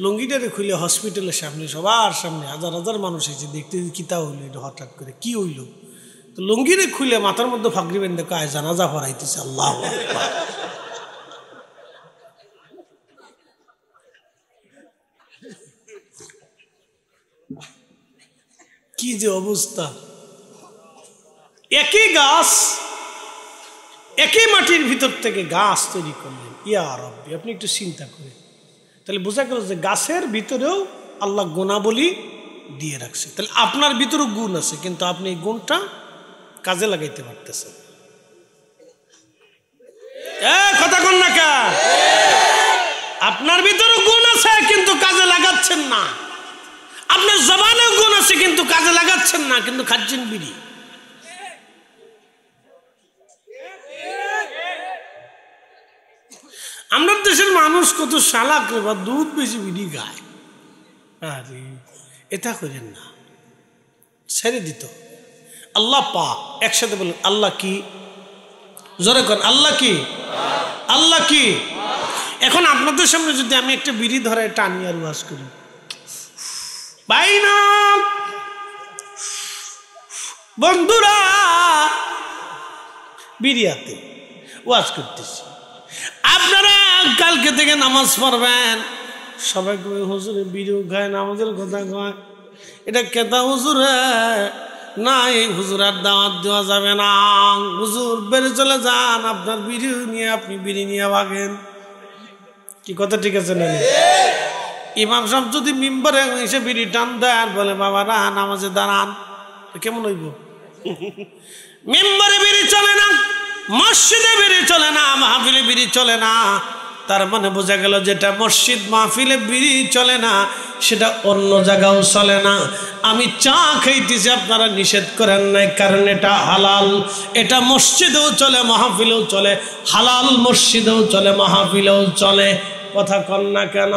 লুঙ্গিটারে খুলে হসপিটালের সামনে, সবার সামনে হাজার হাজার মানুষ এসে দেখতে কিতা হইলো, এটা হঠাৎ করে কি হইলো। তো লুঙ্গিরে খুলে মাথার মধ্যে ফাঁকরি বেঁধে কয় জানাজা পড়াইতেছে। আল্লাহ আকবার। কি যে অবস্থা! একই গাছ একই মাটির ভিতর থেকে গাছ তৈরি করলেন। ইয়া রব্বি, আপনি একটু চিন্তা করেন, তাহলে বোঝা গেল যে গাছের ভিতরেও আল্লাহ গুণাবলী দিয়ে রাখছে। তাহলে আপনার ভিতরেও গুণ আছে, কিন্তু আপনি এই গুণটা কাজে লাগাইতে পারতেছেন। কথা কন না কা? আপনার ভিতরেও গুণ আছে কিন্তু কাজে লাগাচ্ছেন না। আপনার জবানেও গুণ আছে কিন্তু কাজে লাগাচ্ছেন না, কিন্তু খাচ্ছেন বিড়ি। আমরা দেশের মানুষ কত শালাক রে, বা দুধ বেশি বিড়ি গায়। আরে এটা করেন না, ছেড়ে দিত। আল্লাহ পাক, একসাথে বলেন আল্লাহ কি? জোরে করেন আল্লাহ কি? আল্লাহ কি? এখন আপনাদের সামনে যদি আমি একটা বিড়ি ধরে টানি আর ওয়াজ করি, ভাই না বন্ধুরা বিড়ি হাতে ওয়াজ করতেছি, আপনারা কালকে থেকে নামাজ পড়বেন, সবাই কবে হুজুরে বিড়িও খায়, নামাজের কথা কয়, এটা কেতা হুজুর না, এই হুজুর আর দাওয়াত দেওয়া যাবে না, হুজুর বেড়ে চলে যান, আপনার বিড়ি নিয়ে আপনি বিড়ি নিয়ে ভাগেন। কি কথা ঠিক আছে না? ইমাম সাহেব যদি মিম্বরে এসে বিড়ি টান দেয় আর বলে বাবারা নামাজে দাঁড়ান, কেমন হইব? মিম্বরে বিড়ি চলে না, মসজিদে বিড়ি চলে না, মাহফিলে বিড়ি চলে না, তার মানে বোঝা গেল যেটা মসজিদ মাহফিলে বিড়ি চলে না সেটা অন্য জায়গাও চলে না। আমি চা খাইতেছি, আপনারা নিষেধ করেন নাই, কারণ এটা হালাল। এটা মসজিদেও চলে, মাহফিলেও চলে, হালাল মসজিদেও চলে, মাহফিলেও চলে। কথা কন না কেন?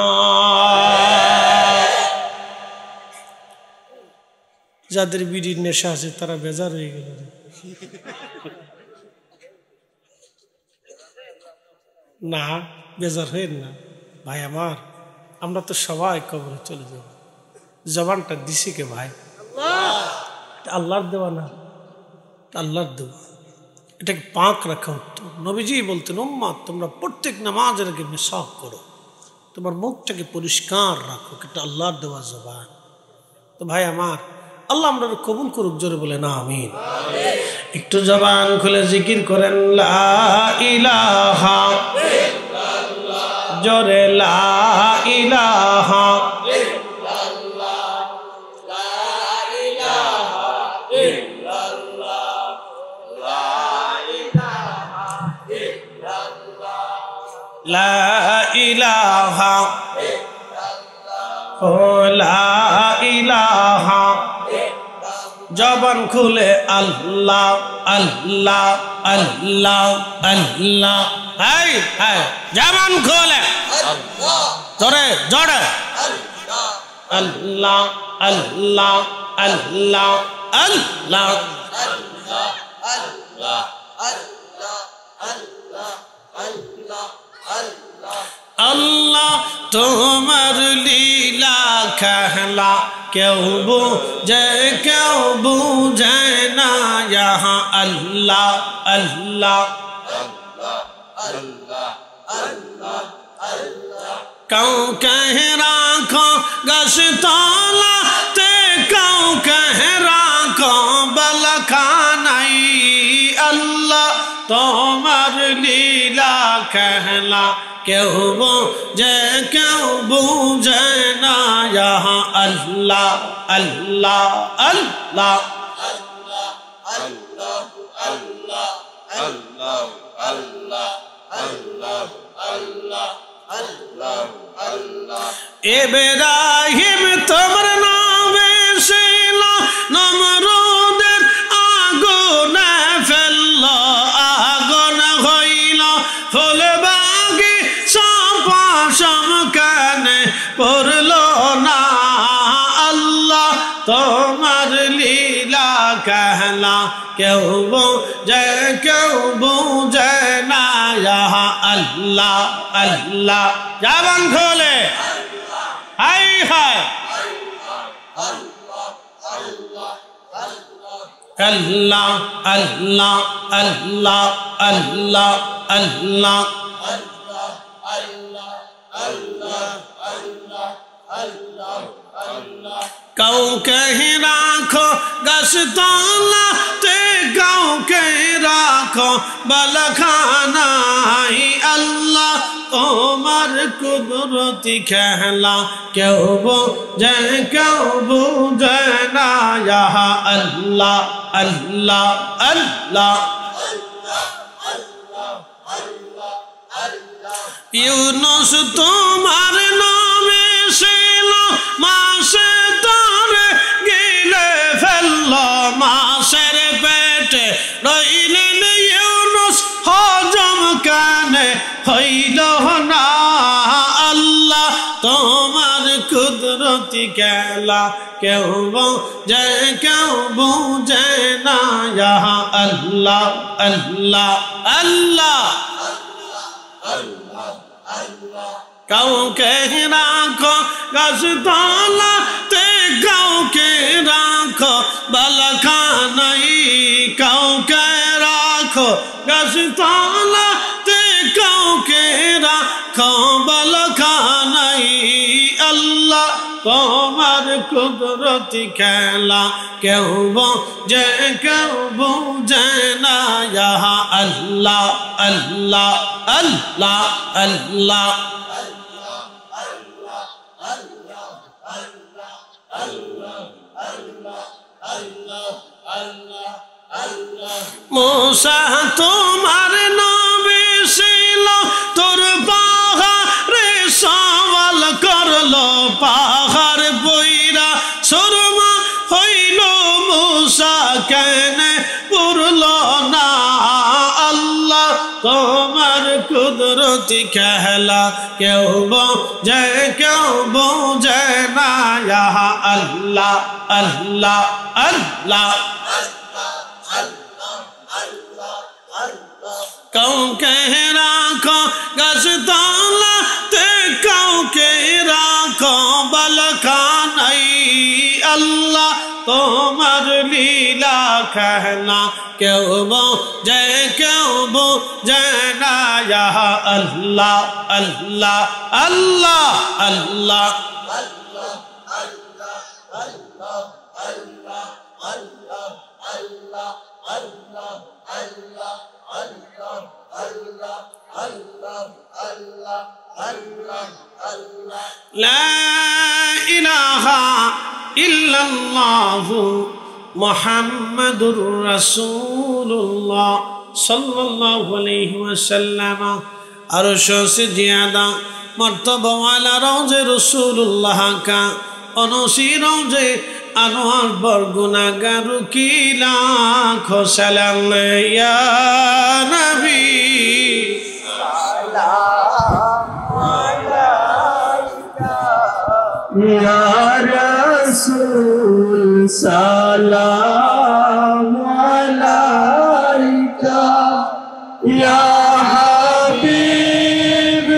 যাদের বিড়ির নেশা আছে তারা বেজার হয়ে গেল। না, বেজার হইন না ভাই আমার, আমরা তো সবাই কবরে চলে যাব। জবানটা দিছি কে ভাই? আল্লাহর দেওয়া না, আল্লাহর দেওয়া। এটাকে পাক রাখা হতো। নবীজি বলতেন উম্মাত তোমরা প্রত্যেক নামাজের আগে মিসাক করো, তোমার মুখটাকে পরিষ্কার রাখো, এটা আল্লাহর দেওয়া জবান। তো ভাই আমার, আল্লাহ আমরা কবুল করুক, জোরে বলে না আমিন। একটু জবান খুলে জিকির করেন লা ইলাহা ইল্লাল্লাহ, জোরে লা ইলাহা ইল্লাল্লাহ, লা ইলাহা ইল্লাল্লাহ, লা ইলাহা ইল্লাল্লাহ, লা ইলাহা ইল্লাল্লাহ, ও লা ইলাহা। জবান খুলে আল্লাহ আল্লাহ আল্লাহ আল্লাহ, হাই হাই জবান খুলে জোরে জোরে আল্লাহ আল্লাহ আল্লাহ আল্লাহ আল্লাহ। তোমার লীলা খেলা কেউ বুঝে কেউ বুঝে না, यहाँ अल्लाह अल्लाह कौ कह राखो गशतौला ते कौ कह राखो बलखानाई, अल्लाह তোমার লীলা খেলা কেউ বুঝে কেউ বুঝে না, यहाँ अल्लाह अल्लाह अल्लाह अल्लाह अल्लाह अल्लाह अल्लाह अल्लाह अल्लाह अल्लाह अल्लाह। इब्राहिम তোমার নামে ছিল নমরুদের আগুনে ফেলল, আগুন হইল ফুল বাগি সপশম কানে পড়ল না, আল্লাহ তোমার লীলা कहला কেউ বুঝে কেউ বুঝে না, यहाँ अल्लाह अल्लाह। जबान खोले हाय हाय अल्लाह अल्लाह अल्लाह अल्लाह अल्लाह अल्लाह अल्लाह कौ कह राखो गशतौला ते कौ कह राखो রাখো বালখানাই আল্লাহ তোমার কুদরতি খেলা কেউ বোঝে কেউ বুঝে না ইয়া আল্লাহ আল্লাহ আল্লাহ ইউনুস তোমার নামে ছিল মাসে তারে গিলে ফেলল মাসের পেটে রইলেন ইউনুস হজম কানে হইল না আল্লাহ তোমার কুদরতি খেলা কেউ বোঝে কেউ বুঝে না ইয়া আল্লাহ আল্লাহ আল্লাহ কাউকে রাখো গাছতলাতে কাউকে রাখো বালখানাই কাউকে রাখো গাছতলাতে কাউকে রাখো বালখানাই আল্লাহ তোমার কুদরতি খেলা কেউ বোঝে কেউ বুঝে না ইয়া আল্লাহ আল্লাহ আল্লাহ আল্লাহ मूसा तुम्हार नबी ছিল তোর পাহাড়ে সওয়াল করলো পাহাড় বইরা সুরমা হইল मूसा কেন পুরল না আল্লাহ তোমার কুদরতি খেলা কেউ বোঝে কেউ বোঝে না ইয়া আল্লাহ আল্লাহ আল্লাহ কাউকে রাখো গাছতলাতে কাউকে রাখো বালখানাই আল্লাহ তোমার লীলা খেলা কেউ বোঝে কেউ বুঝে না ইয়া আল্লাহ আল্লাহ আল্লাহ আল্লাহ لا إله إلا الله محمد رسول الله صلى الله عليه وسلم عرش से ज्यादा मर्तबा वाला रोज़े रसूलुल्लाह का अनोसी रोज़े अनवार बरगुनागार की लाखों सलाम या नबी
या रसूल सलाम अलैका या हबीब